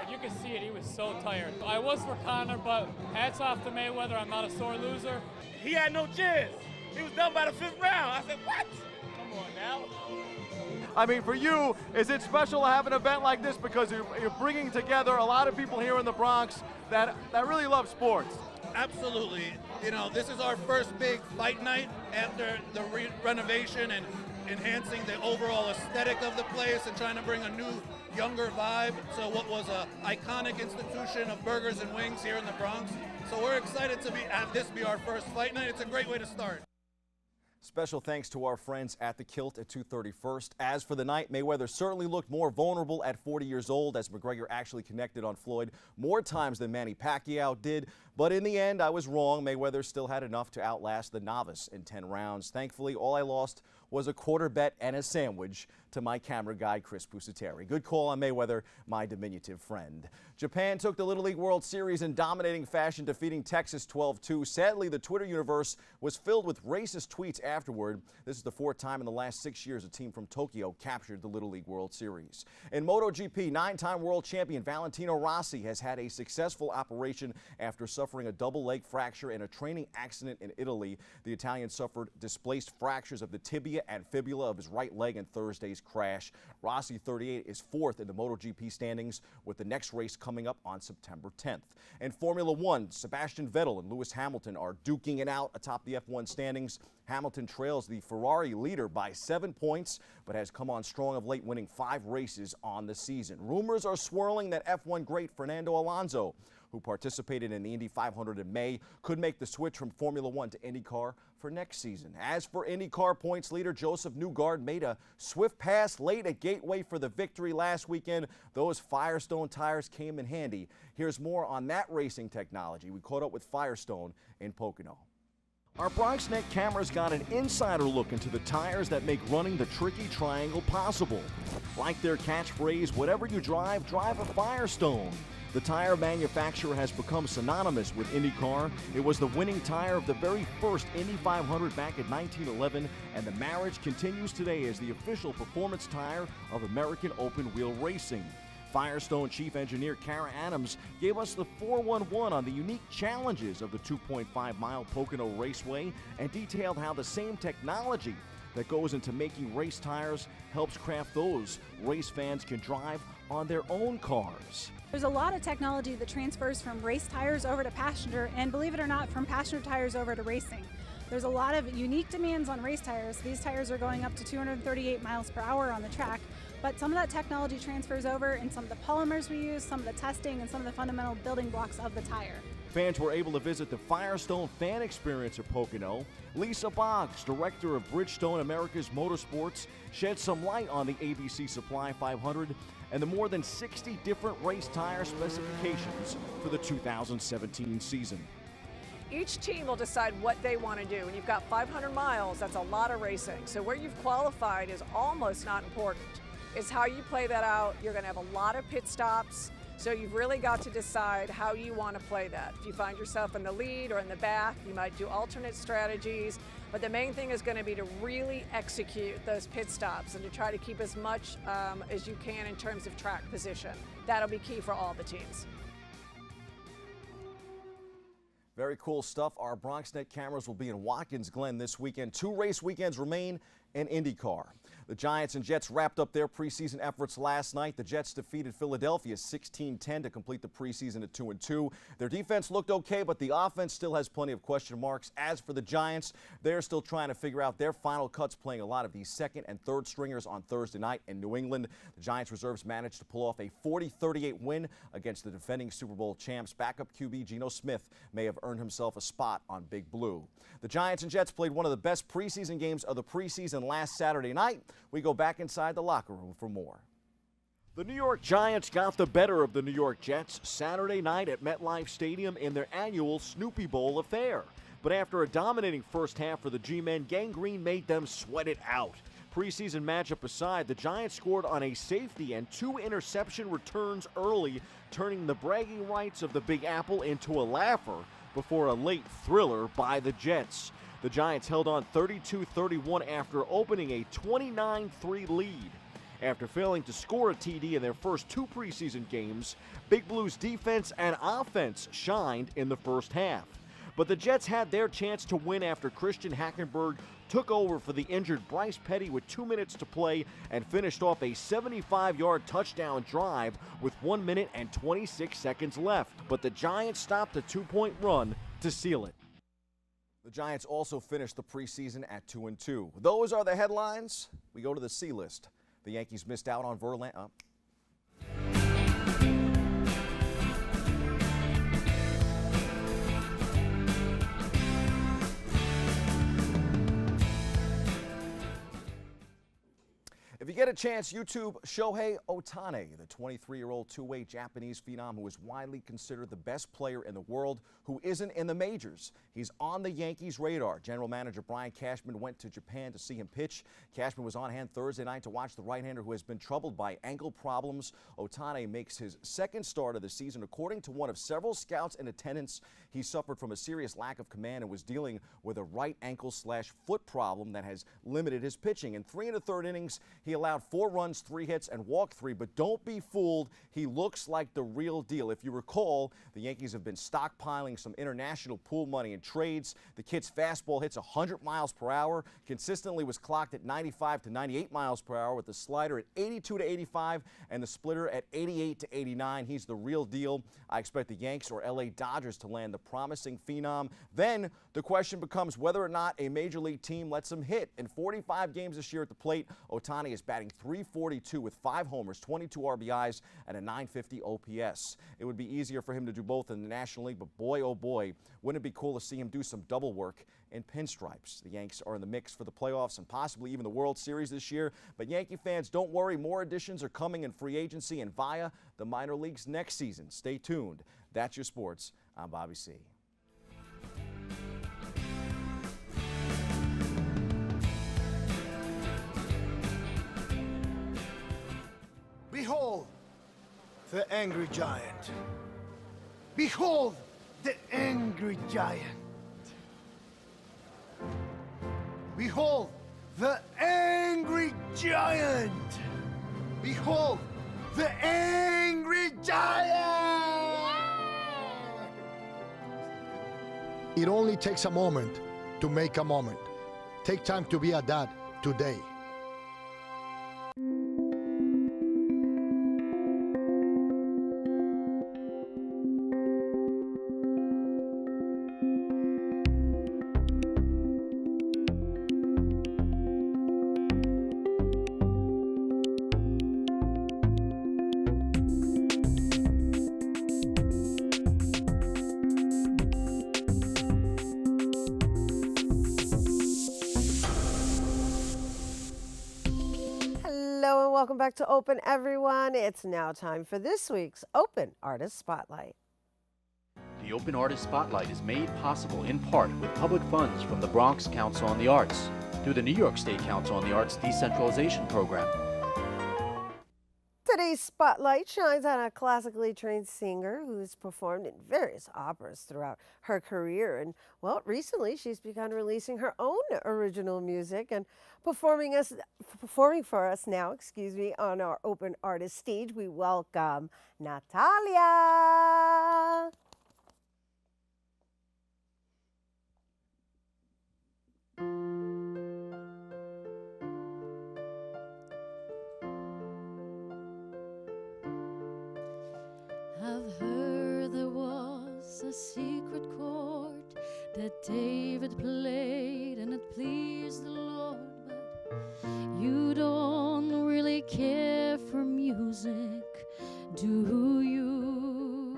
You can see it, he was so tired. I was for Conor, but hats off to Mayweather, I'm not a sore loser. He had no chance. He was done by the 5th round. I said, what? Come on now. I mean, for you, is it special to have an event like this because you're bringing together a lot of people here in the Bronx that really love sports? Absolutely. You know, this is our first big fight night after the renovation and enhancing the overall aesthetic of the place and trying to bring a new, younger vibe to what was an iconic institution of burgers and wings here in the Bronx. So we're excited to have this be our first fight night. It's a great way to start. Special thanks to our friends at the Kilt at 231st. As for the night, Mayweather certainly looked more vulnerable at 40 years old as McGregor actually connected on Floyd more times than Manny Pacquiao did. But in the end, I was wrong. Mayweather still had enough to outlast the novice in 10 rounds. Thankfully, all I lost was a quarter bet and a sandwich to my camera guy, Chris Pusateri. Good call on Mayweather, my diminutive friend. Japan took the Little League World Series in dominating fashion, defeating Texas 12-2. Sadly, the Twitter universe was filled with racist tweets afterward. This is the 4th time in the last 6 years a team from Tokyo captured the Little League World Series. In MotoGP, 9-time world champion Valentino Rossi has had a successful operation after suffering a double leg fracture in a training accident in Italy. The Italian suffered displaced fractures of the tibia and fibula of his right leg in Thursday's crash. Rossi, 38, is 4th in the MotoGP standings, with the next race coming up on September 10th. In Formula One, Sebastian Vettel and Lewis Hamilton are duking it out atop the F1 standings. Hamilton trails the Ferrari leader by 7 points, but has come on strong of late, winning 5 races on the season. Rumors are swirling that F1 great Fernando Alonso, who participated in the Indy 500 in May, could make the switch from Formula One to IndyCar for next season. As for IndyCar points leader Joseph Newgarden, made a swift pass late at Gateway for the victory last weekend. Those Firestone tires came in handy. Here's more on that racing technology. We caught up with Firestone in Pocono. Our BronxNet cameras got an insider look into the tires that make running the tricky triangle possible. Like their catchphrase, whatever you drive, drive a Firestone. The tire manufacturer has become synonymous with IndyCar. It was the winning tire of the very first Indy 500 back in 1911, and the marriage continues today as the official performance tire of American open wheel racing. Firestone Chief Engineer Kara Adams gave us the 411 on the unique challenges of the 2.5-mile Pocono Raceway and detailed how the same technology that goes into making race tires helps craft those race fans can drive on their own cars. There's a lot of technology that transfers from race tires over to passenger, and believe it or not, from passenger tires over to racing. There's a lot of unique demands on race tires. These tires are going up to 238 miles per hour on the track, but some of that technology transfers over in some of the polymers we use, some of the testing, and some of the fundamental building blocks of the tire. Fans were able to visit the Firestone Fan Experience at Pocono. Lisa Boggs, director of Bridgestone America's Motorsports, shed some light on the ABC Supply 500 and the more than 60 different race tire specifications for the 2017 season. Each team will decide what they want to do. When you've got 500 miles, that's a lot of racing. So where you've qualified is almost not important. It's how you play that out. You're going to have a lot of pit stops. So you've really got to decide how you want to play that. If you find yourself in the lead or in the back, you might do alternate strategies. But the main thing is going to be to really execute those pit stops and to try to keep as much as you can in terms of track position. That'll be key for all the teams. Very cool stuff. Our BronxNet cameras will be in Watkins Glen this weekend. 2 race weekends remain in IndyCar. The Giants and Jets wrapped up their preseason efforts last night. The Jets defeated Philadelphia 16-10 to complete the preseason at 2-2. Their defense looked okay, but the offense still has plenty of question marks. As for the Giants, they're still trying to figure out their final cuts, playing a lot of these second and third stringers on Thursday night in New England. The Giants reserves managed to pull off a 40-38 win against the defending Super Bowl champs. Backup QB Geno Smith may have earned himself a spot on Big Blue. The Giants and Jets played one of the best preseason games of the preseason last Saturday night. We go back inside the locker room for more. The New York Giants got the better of the New York Jets Saturday night at MetLife Stadium in their annual Snoopy Bowl affair. But after a dominating first half for the G-men, Gang Green made them sweat it out. Preseason matchup aside, the Giants scored on a safety and 2 interception returns early, turning the bragging rights of the Big Apple into a laugher before a late thriller by the Jets. The Giants held on 32-31 after opening a 29-3 lead. After failing to score a TD in their first 2 preseason games, Big Blue's defense and offense shined in the first half. But the Jets had their chance to win after Christian Hackenberg took over for the injured Bryce Petty with 2 minutes to play and finished off a 75-yard touchdown drive with 1 minute and 26 seconds left. But the Giants stopped a 2-point run to seal it. The Giants also finished the preseason at 2-2. Those are the headlines. We go to the C list. The Yankees missed out on Verlander. If you get a chance, YouTube Shohei Ohtani, the 23-year-old two-way Japanese phenom who is widely considered the best player in the world who isn't in the majors. He's on the Yankees' radar. General manager Brian Cashman went to Japan to see him pitch. Cashman was on hand Thursday night to watch the right-hander who has been troubled by ankle problems. Ohtani makes his second start of the season. According to one of several scouts in attendance, he suffered from a serious lack of command and was dealing with a right ankle/foot problem that has limited his pitching. In 3 1/3 innings, he allowed 4 runs, 3 hits, and walked 3, but don't be fooled. He looks like the real deal. If you recall, the Yankees have been stockpiling some international pool money in trades. The kid's fastball hits 100 miles per hour, consistently was clocked at 95 to 98 miles per hour with the slider at 82 to 85 and the splitter at 88 to 89. He's the real deal. I expect the Yanks or LA Dodgers to land the promising phenom. Then the question becomes whether or not a major league team lets him hit. In 45 games this year at the plate, Ohtani has is batting .342 with 5 homers, 22 RBIs, and a .950 OPS. It would be easier for him to do both in the National League, but boy, oh boy, wouldn't it be cool to see him do some double work in pinstripes. The Yanks are in the mix for the playoffs and possibly even the World Series this year. But Yankee fans, don't worry, more additions are coming in free agency and via the minor leagues next season. Stay tuned. That's your sports. I'm Bobby C. Behold the angry giant. Behold the angry giant. Behold the angry giant. Behold the angry giant. It only takes a moment to make a moment. Take time to be a dad today. Hello and welcome back to Open, everyone. It's now time for this week's Open Artist Spotlight. The Open Artist Spotlight is made possible in part with public funds from the Bronx Council on the Arts through the New York State Council on the Arts Decentralization Program. Today's spotlight shines on a classically trained singer who's performed in various operas throughout her career. And, well, recently she's begun releasing her own original music and performing for us now, on our Open Artist stage. We welcome Natalia. I've heard there was a secret chord that David played and it pleased the Lord, but you don't really care for music, do you?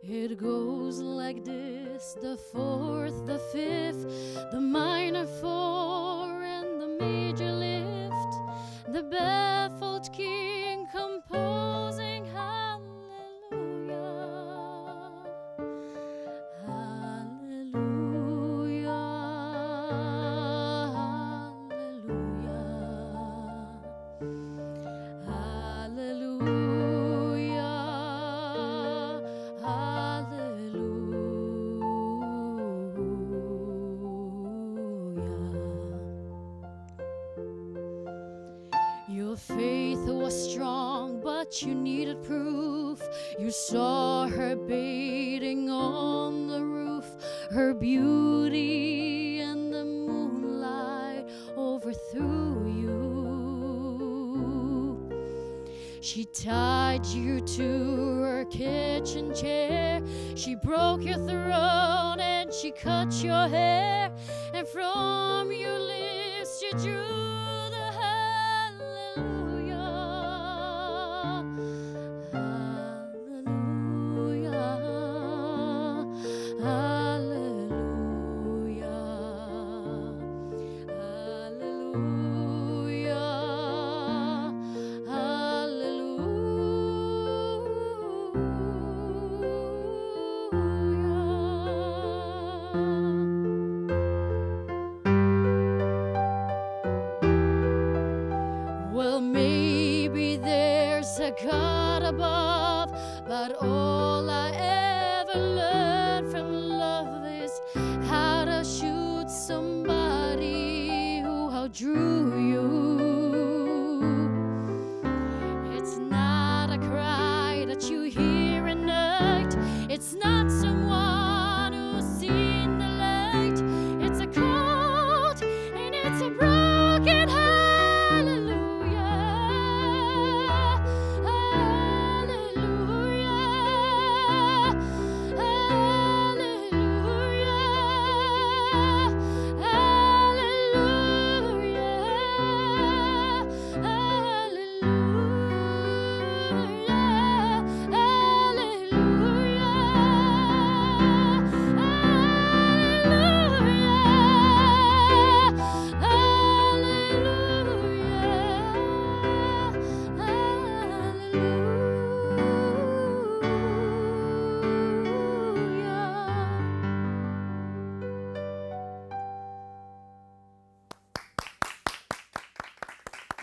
It goes like this: the fourth, the fifth, the minor four, and the major lift, the baffled king composing Your faith was strong, but you needed proof. You saw her bathing on the roof, her beauty and the moonlight overthrew you. She tied you to her kitchen chair, she broke your throne and she cut your hair, and from your lips you drew the hallelujah, hallelujah, hallelujah, hallelujah, well, maybe there's a God above, but all I ever learned from love is how to shoot somebody who outdrew you. It's not a cry that you hear at night, it's not someone who's seen the light, it's a cold and it's a broken hallelujah, hallelujah, hallelujah, hallelujah.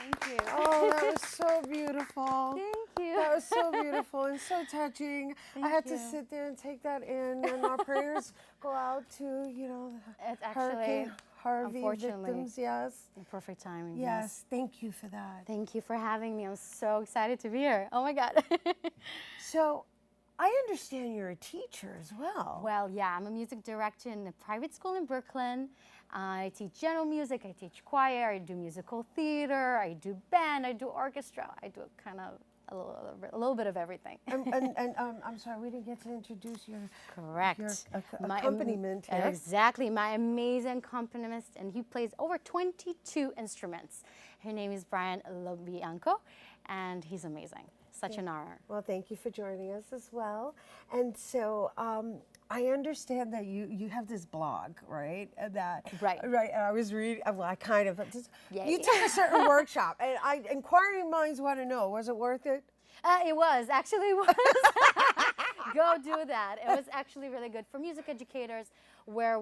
Thank you. Oh, that was so beautiful. Thank you. That was so beautiful and so touching. I Thank had to you. sit there and take that in, and our prayers go out to, you know, It's actually, Hurricane Harvey unfortunately, victims. Yes. perfect timing. Yes. Thank you for that. Thank you for having me. I'm so excited to be here. Oh my God. So, I understand you're a teacher as well. Well, yeah, I'm a music director in a private school in Brooklyn. I teach general music, I teach choir, I do musical theater, I do band, I do orchestra, I do kind of a little bit of everything. And I'm sorry, we didn't get to introduce your Correct. Your My accompaniment here. Exactly, my amazing accompanist, and he plays over 22 instruments. Her name is Brian Lobianco, and he's amazing. Such an honor. Well, thank you for joining us as well. And so I understand that you have this blog, right? Right. And I was reading. Well, I kind of. You took a certain workshop, and inquiring minds want to know: was it worth it? It was actually. It was. Go do that. It was actually really good for music educators, where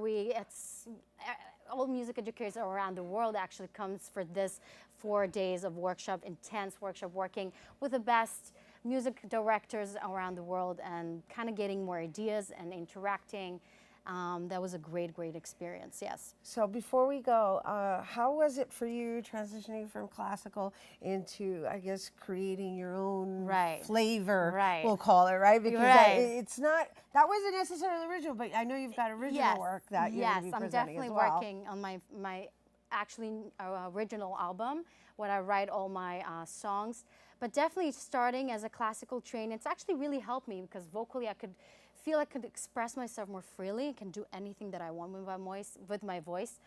all music educators around the world actually comes for this 4 days of workshop, intense workshop, working with the best music directors around the world and kind of getting more ideas and interacting. That was a great experience, yes. So before we go, how was it for you transitioning from classical into, I guess, creating your own flavor, we'll call it, right? Because it's not, that wasn't necessarily original, but I know you've got original work that you're going to be presenting definitely as well. working on my actually original album, where I write all my songs. But definitely starting as a classical trained, it's actually really helped me because vocally I could express myself more freely and can do anything that I want with my voice.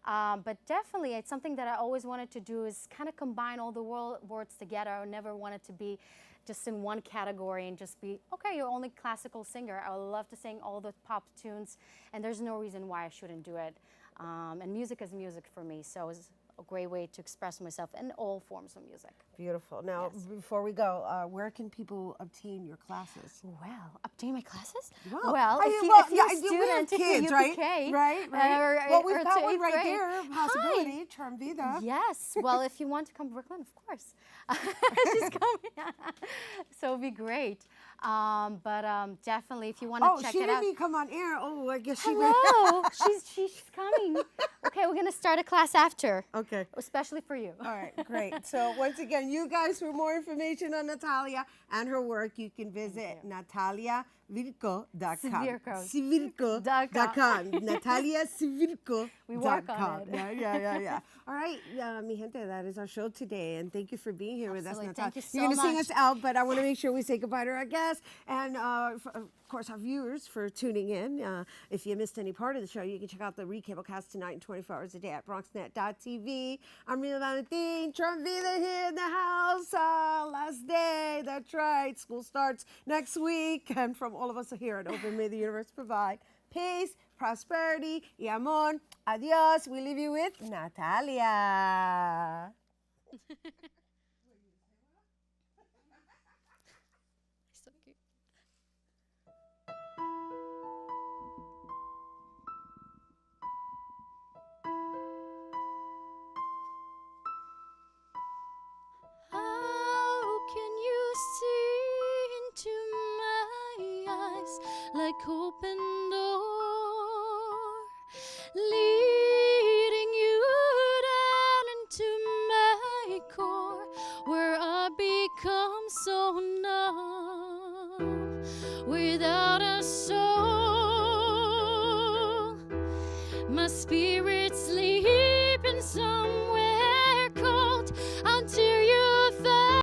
But definitely it's something that I always wanted to do, is kind of combine all the words together. I never wanted to be just in one category and just be, okay, you're only classical singer. I would love to sing all the pop tunes, and there's no reason why I shouldn't do it. And music is music for me, so it's a great way to express myself in all forms of music. Beautiful. Now, before we go, where can people obtain your classes? Well, obtain my classes? Well, Well, if you're a student, kids, right? Right. Well, we've got one right there, possibility, Charmvida. Yes. Well, if you want to come to Brooklyn, of course. She's coming. So it'd be great. But definitely, if you want to check it out. Oh, she didn't come on air. Oh, I guess she Hello. she's coming. Okay, we're going to start a class after. Okay. Especially for you. All right, great. So once again, you guys, for more information on Natalia and her work, you can visit NataliaCivirco.com. Civirco.com. NataliaCivirco.com. We work on it. Yeah. All right, mi gente, that is our show today, and thank you for being here with us, Natalia. Thank you so You're going to sing much. us out, but I want to make sure we say goodbye to our guests, and of course, our viewers for tuning in. If you missed any part of the show, you can check out the recablecast tonight and 24 hours a day at BronxNet.tv. I'm Rena Valentin, Charmvida here in the house. Last day, that's right. School starts next week. And from all of us here at Open, may the universe provide peace, prosperity, y amor. Adios. We leave you with Natalia. So cute. How can you see into my eyes like open door, leading you down into my core, where I become so numb?